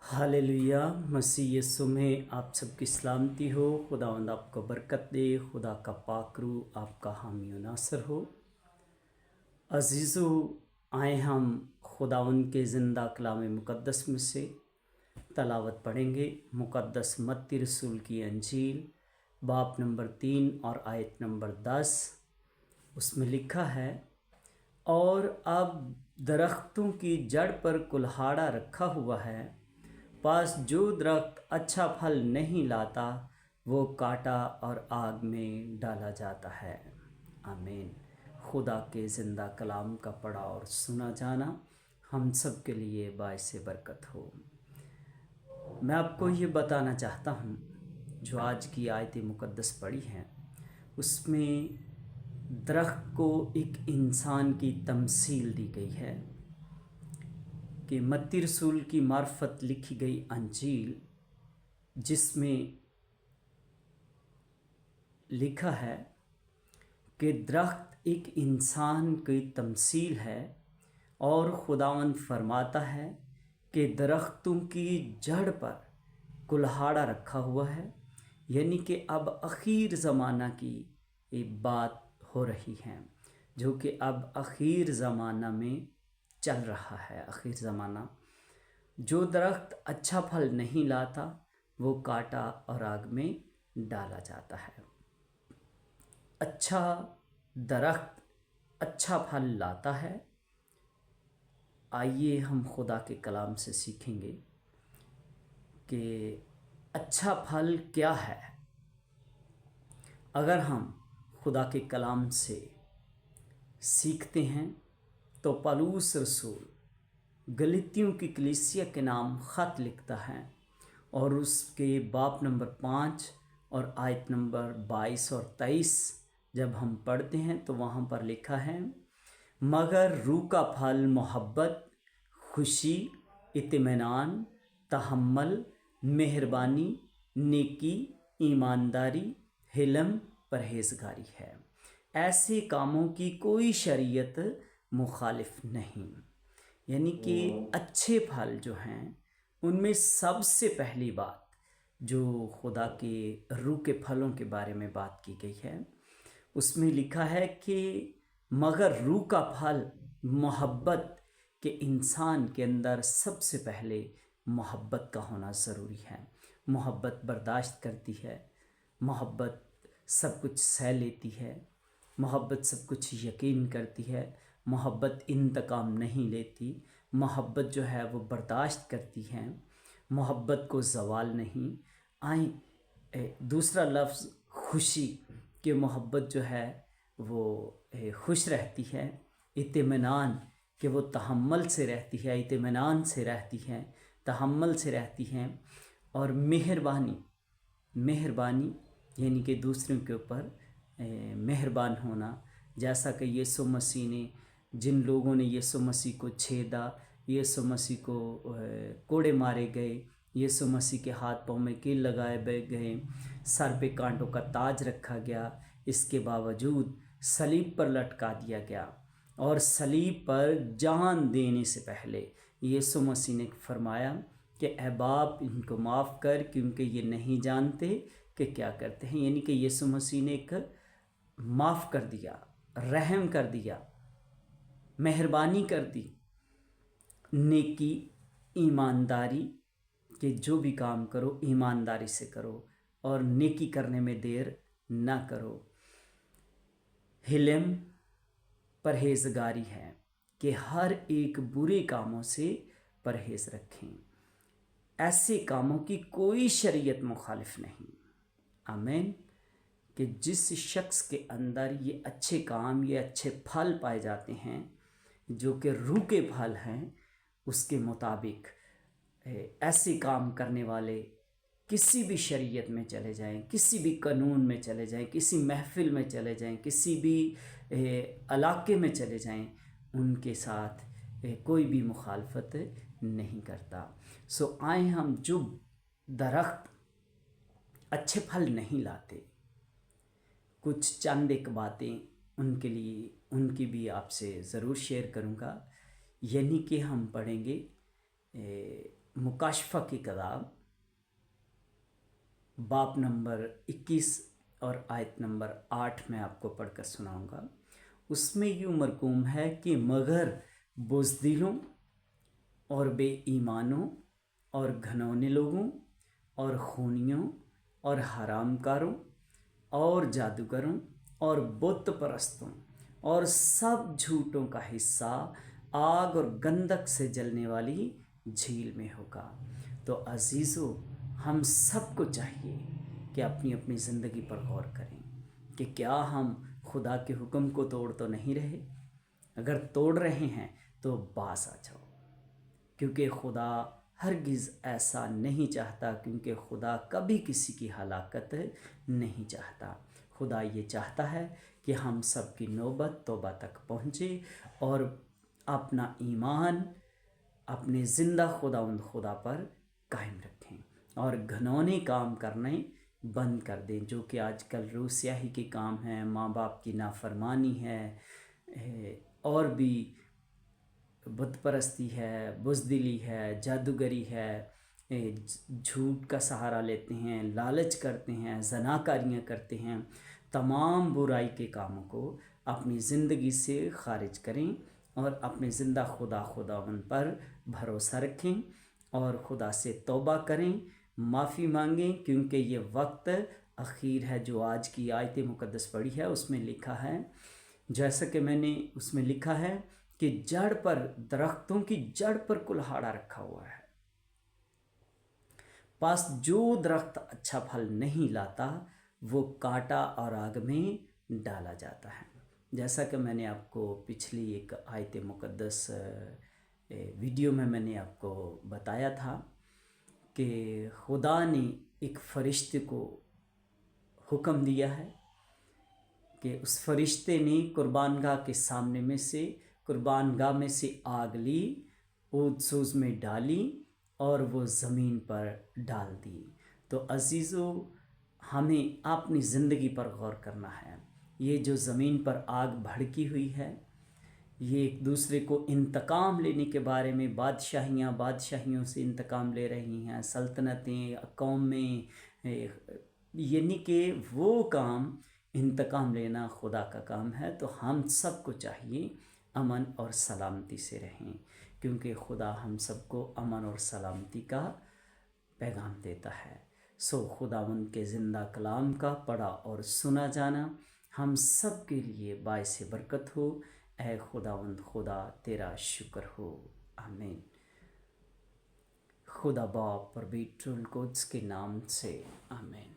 Hallelujah. मसीह यीशु में आप सबकी सलामती हो। खुदावंद आपको बरकत दे। खुदा का पाकरू आपका हामी व नासर हो। अजीज़ो, आए हम खुदावंद के ज़िंदा कलाम मुक़द्दस में से तलावत पढ़ेंगे। मुक़द्दस मत्ती रसूल की अंजील बाब नंबर 3 और आयत नंबर 10। उसमें लिखा है, और अब दरख्तों की जड़ पर कुल्हाड़ा रखा हुआ है, पास जो दरख्त अच्छा फल नहीं लाता वो काटा और आग में डाला जाता है। आमीन। खुदा के ज़िंदा कलाम का पढ़ा और सुना जाना हम सब के लिए बाइस बरकत हो। मैं आपको ये बताना चाहता हूँ, जो आज की आयत मुक़द्दस पढ़ी हैं उसमें दरख्त को एक इंसान की तमसील दी गई है कि मत्ती रसूल की मार्फत लिखी गई अंजील, जिसमें लिखा है कि दरख्त एक इंसान की तमसील है, और खुदावंद फरमाता है कि दरख्तों की जड़ पर कुल्हाड़ा रखा हुआ है। यानी कि अब आखिर ज़माना की एक बात हो रही है, जो कि अब आखिर ज़माना में चल रहा है। आखिर ज़माना, जो दरख्त अच्छा फल नहीं लाता वो काटा और आग में डाला जाता है। अच्छा दरख्त अच्छा फल लाता है। आइए हम खुदा के कलाम से सीखेंगे कि अच्छा फल क्या है। अगर हम खुदा के कलाम से सीखते हैं तो पौलुस रसूल गलीतियों की कलीसिया के नाम ख़त लिखता है, और उसके बाब नंबर 5 और आयत नंबर 22 और 23 जब हम पढ़ते हैं तो वहाँ पर लिखा है, मगर रूह का फल मोहब्बत, खुशी, इत्मीनान, तहम्मुल, मेहरबानी, नेकी, ईमानदारी, हिल्म, परहेजगारी है। ऐसे कामों की कोई शरीयत मुखालिफ नहीं। यानी कि अच्छे फल जो हैं उनमें सबसे पहली बात जो खुदा के रूह के फलों के बारे में बात की गई है, उसमें लिखा है कि मगर रूह का फल मोहब्बत, के इंसान के अंदर सबसे पहले मोहब्बत का होना ज़रूरी है। मोहब्बत बर्दाश्त करती है, मोहब्बत सब कुछ सह लेती है, मोहब्बत सब कुछ यकीन करती है, मोहब्बत इंतकाम नहीं लेती, मोहब्बत जो है वो बर्दाश्त करती है, मोहब्बत को ज़वाल नहीं। आए दूसरा लफ्ज़ खुशी, कि मोहब्बत जो है वो खुश रहती है। इत्मीनान, कि वो तहम्मुल से रहती है, इत्मीनान से रहती है, तहम्मुल से रहती हैं। और मेहरबानी, मेहरबानी यानी कि दूसरों के ऊपर मेहरबान होना। जैसा कि यीशु मसीह ने, जिन लोगों ने यीशु मसीह को छेदा, यीशु मसीह को कोड़े मारे गए, यीशु मसीह के हाथ पाँव में कील लगाए गए, सर पे कांटों का ताज रखा गया, इसके बावजूद सलीब पर लटका दिया गया, और सलीब पर जान देने से पहले यीशु मसीह ने फरमाया कि ऐ बाप, इनको माफ़ कर, क्योंकि ये नहीं जानते कि क्या करते हैं। यानी कि यीशु मसीह ने एक माफ़ कर दिया, रहम कर दिया, मेहरबानी कर दी। नेकी, ईमानदारी, कि जो भी काम करो ईमानदारी से करो और नेकी करने में देर ना करो। हिल्म, परहेजगारी है, कि हर एक बुरे कामों से परहेज़ रखें। ऐसे कामों की कोई शरीयत मुखालिफ नहीं। आमीन। कि जिस शख्स के अंदर ये अच्छे काम, ये अच्छे फल पाए जाते हैं, जो कि रूह के फल हैं, उसके मुताबिक ऐसे काम करने वाले किसी भी शरीयत में चले जाएं, किसी भी कानून में चले जाएं, किसी महफिल में चले जाएं, किसी भी इलाके में चले जाएं, उनके साथ कोई भी मुखालफत नहीं करता। सो आए हम, जो दरख्त अच्छे फल नहीं लाते, कुछ चंद एक बातें उनके लिए, उनकी भी आपसे ज़रूर शेयर करूँगा। यानी कि हम पढ़ेंगे मुकाशफा की किताब बाब नंबर 21 और आयत नंबर 8 में आपको पढ़कर सुनाऊंगा। उसमें यूँ मरकूम है कि मगर बुज़दिलों और बेईमानों और घिनौने लोगों और खूनियों और हरामकारों और जादूगरों और बुत परस्तों और सब झूठों का हिस्सा आग और गंधक से जलने वाली झील में होगा। तो अजीज़ों, हम सबको चाहिए कि अपनी अपनी ज़िंदगी पर गौर करें कि क्या हम खुदा के हुक्म को तोड़ तो नहीं रहे। अगर तोड़ रहे हैं तो बास आ जाओ, क्योंकि खुदा हरगिज़ ऐसा नहीं चाहता, क्योंकि खुदा कभी किसी की हलाकत नहीं चाहता। खुदा ये चाहता है कि हम सब की नौबत तौबा तक पहुँचे और अपना ईमान अपने ज़िंदा खुदा पर कायम रखें और घिनौने काम करने बंद कर दें, जो कि आजकल रोसियाही के काम हैं, माँ बाप की नाफरमानी है, और भी बुत परस्ती है, बुज़दिली है, जादूगरी है, झूठ का सहारा लेते हैं, लालच करते हैं, ज़नाकारियाँ करते हैं। तमाम बुराई के कामों को अपनी ज़िंदगी से खारिज करें और अपने ज़िंदा खुदावन पर भरोसा रखें और खुदा से तौबा करें, माफ़ी मांगें, क्योंकि ये वक्त अखीर है। जो आज की आयत मुक़द्दस पढ़ी है उसमें लिखा है, जैसा कि मैंने उसमें लिखा है कि जड़ पर, दरख्तों की जड़ पर कुल्हाड़ा रखा हुआ है, पास जो दरख्त अच्छा फल नहीं लाता वो काटा और आग में डाला जाता है। जैसा कि मैंने आपको पिछली एक आयत मुक़द्दस वीडियो में मैंने आपको बताया था कि खुदा ने एक फ़रिश्ते को हुक्म दिया है कि उस फरिश्ते ने कुर्बानगाह के सामने में से, कुर्बानगाह में से आग ली, ऊद सूज में डाली और वो ज़मीन पर डाल दी। तो अजीज़ों, हमें अपनी ज़िंदगी पर गौर करना है। ये जो ज़मीन पर आग भड़की हुई है, ये एक दूसरे को इंतकाम लेने के बारे में, बादशाहियों से इंतकाम ले रही हैं, सल्तनतें, कौमें, यानी कि वो काम, इंतकाम लेना खुदा का काम है। तो हम सबको चाहिए अमन और सलामती से रहें, क्योंकि खुदा हम सबको अमन और सलामती का पैगाम देता है। सो खुदावंद के ज़िंदा कलाम का पढ़ा और सुना जाना हम सब के लिए बाइस बरकत हो। ऐ खुदावंद, खुदा तेरा शुक्र हो। आमीन। खुदा बाप और बेटे के नाम से आमीन।